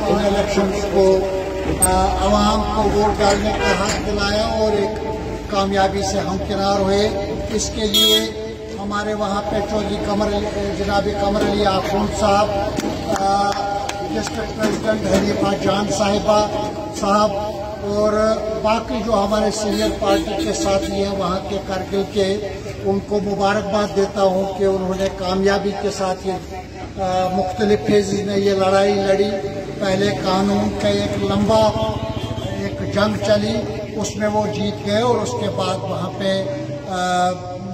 ان elections کو عوام کو ووٹ ڈالنے کا حق دلایا اور ایک کامیابی سے ہمکنار ہوئے. اس کے لیے ہمارے وہاں پہ چودھری جناب قمر علی آخوند صاحب، ڈسٹرکٹ پریزیڈنٹ حنیفہ جان صاحب اور باقی جو ہمارے سینئر پارٹی کے ساتھی ہیں وہاں کے کارگل کے، ان کو مبارکباد دیتا ہوں کہ انہوں نے کامیابی کے ساتھ یہ مختلف فیزز میں یہ لڑائی لڑی. پہلے قانون کا ایک لمبا جنگ چلی، اس میں وہ جیت گئے اور اس کے بعد وہاں پہ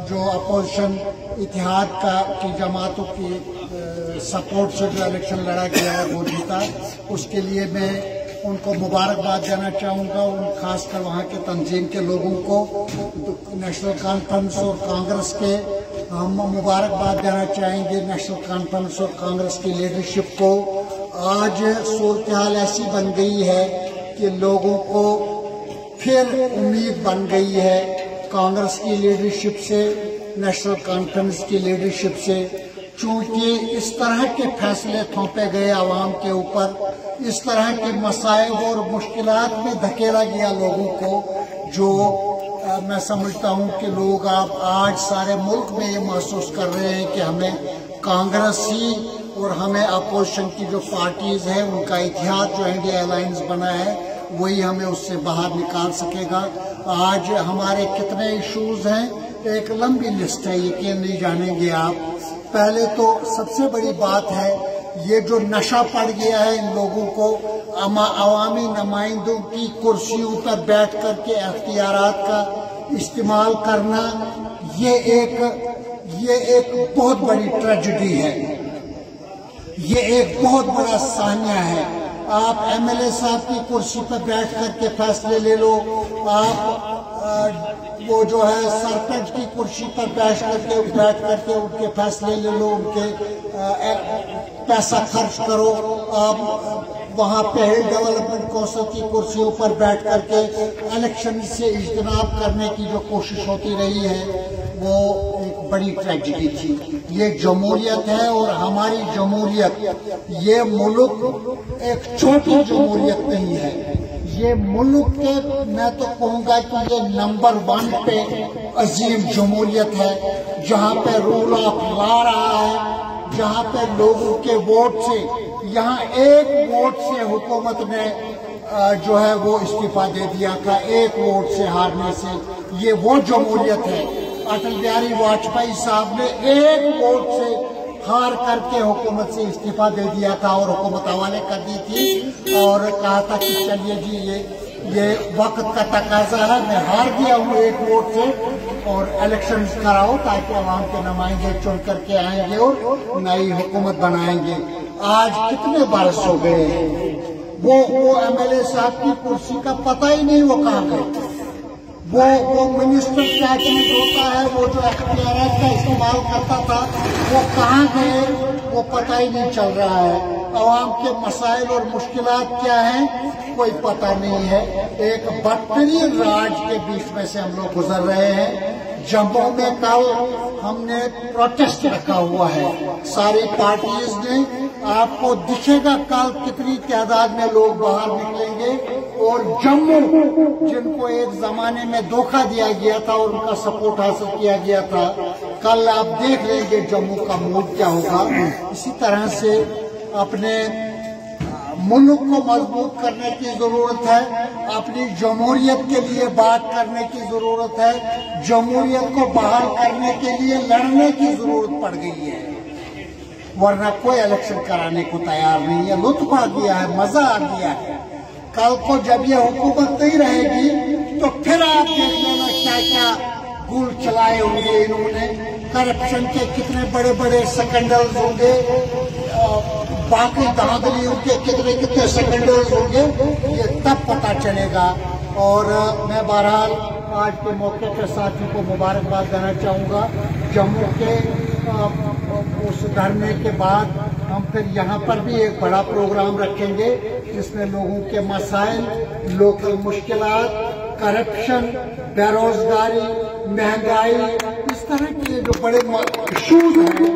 جو اپوزیشن اتحاد کی جماعتوں کی سپورٹ سے جو الیکشن لڑا گیا ہے وہ جیتا. اس کے لیے میں ان کو مبارکباد دینا چاہوں گا، خاص کر وہاں کے تنظیم کے لوگوں کو، نیشنل کانفرنس اور کانگریس کے ہم مبارکباد دینا چاہیں گے. نیشنل کانفرنس اور کانگریس کی لیڈرشپ کو آج صورتحال ایسی بن گئی ہے کہ لوگوں کو پھر امید بن گئی ہے کانگریس کی لیڈرشپ سے، نیشنل کانفرنس کی لیڈرشپ سے، چونکہ اس طرح کے فیصلے تھوپے گئے عوام کے اوپر، اس طرح کے مسائل اور مشکلات میں دھکیلا گیا لوگوں کو، جو میں سمجھتا ہوں کہ لوگ آج سارے ملک میں یہ محسوس کر رہے ہیں کہ ہمیں کانگریس ہی اور ہمیں اپوزیشن کی جو پارٹیز ہیں ان کا اتحاد جو انڈیا الائنس بنا ہے وہی ہمیں اس سے باہر نکال سکے گا. آج ہمارے کتنے ایشوز ہیں، ایک لمبی لسٹ ہے، یقین نہیں جانیں گے آپ. پہلے تو سب سے بڑی بات ہے یہ جو نشہ پڑ گیا ہے ان لوگوں کو عوامی نمائندوں کی کرسیوں پر بیٹھ کر کے اختیارات کا استعمال کرنا، یہ ایک بہت بڑی ٹریجڈی ہے، یہ ایک بہت بڑا سانیہ ہے. آپ ایم ایل اے صاحب کی کرسی پر بیٹھ کر کے فیصلے لے لو، آپ وہ جو ہے سرپنچ کی کرسی پر بیٹھ کر کے ان کے فیصلے لے لو، ان کے پیسہ خرچ کرو. آپ وہاں پہ ہیلتھ ڈیولپمنٹ کونسل کی کرسیوں پر بیٹھ کر کے الیکشن سے اجتناب کرنے کی جو کوشش ہوتی رہی ہے وہ ایک بڑی ٹریجڈی تھی. یہ جمہوریت ہے اور ہماری جمہوریت، یہ ملک ایک چھوٹی جمہوریت نہیں ہے، یہ ملک کے میں تو کہوں گا کہ یہ نمبر 1 پہ عظیم جمہوریت ہے، جہاں پہ رول آف لا رہا ہے، جہاں پہ لوگوں کے ووٹ سے، یہاں ایک ووٹ سے حکومت نے جو ہے وہ استعفیٰ دے دیا تھا، ایک ووٹ سے ہارنے سے. یہ وہ جمہوریت ہے. اٹل بہاری واجپئی صاحب نے ایک ووٹ سے ہار کر کے حکومت سے استعفیٰ دے دیا تھا اور حکومت حوالے کر دی تھی اور کہا تھا کہ چلیے جی یہ وقت کا تقاضا ہے، میں ہار گیا ہوں ایک ووٹ سے اور الیکشنز کراؤ تاکہ عوام کے نمائندے چن کر کے آئیں گے اور نئی حکومت بنائیں گے. آج کتنے برس ہو گئے ہیں، وہ ایم ایل اے صاحب کی کرسی کا پتہ ہی نہیں وہ کہاں گئے، وہ منسٹر کیا چیز ہوتا ہے، وہ جو اختیارات کا استعمال کرتا تھا وہ کہاں گئے وہ پتہ ہی نہیں چل رہا ہے. عوام کے مسائل اور مشکلات کیا ہیں کوئی پتہ نہیں ہے. ایک بدترین راج کے بیچ میں سے ہم لوگ گزر رہے ہیں. جموں میں کل ہم نے پروٹیسٹ رکھا ہوا ہے، ساری پارٹیز نے. آپ کو دکھے گا کل کتنی تعداد میں لوگ باہر نکلیں گے. اور جموں جن کو ایک زمانے میں دھوکہ دیا گیا تھا اور ان کا سپورٹ حاصل کیا گیا تھا، کل آپ دیکھ لیں گے جموں کا موڈ کیا ہوگا. اسی طرح سے اپنے ملک کو مضبوط کرنے کی ضرورت ہے، اپنی جمہوریت کے لیے بات کرنے کی ضرورت ہے، جمہوریت کو بحال کرنے کے لیے لڑنے کی ضرورت پڑ گئی ہے، ورنہ کوئی الیکشن کرانے کو تیار نہیں ہے. لطف آ گیا ہے، مزہ آ گیا ہے. کل کو جب یہ حکومت نہیں رہے گی تو پھر آپ دیکھ لینا کیا کیا گول چلائے ہوں گے انہوں نے، کرپشن کے کتنے بڑے بڑے سکنڈلز ہوں گے، باقی دھاندلیوں کے کتنے سکنڈلز ہوں گے، یہ تب پتہ چلے گا. اور میں بہرحال آج کے موقع پہ ساتھی کو مبارکباد دینا چاہوں گا. جموں کے اس دھرنے کے بعد ہم پھر یہاں پر بھی ایک بڑا پروگرام رکھیں گے جس میں لوگوں کے مسائل، لوکل مشکلات، کرپشن، بے روزگاری، مہنگائی، اس طرح کے جو بڑے ایشوز ہیں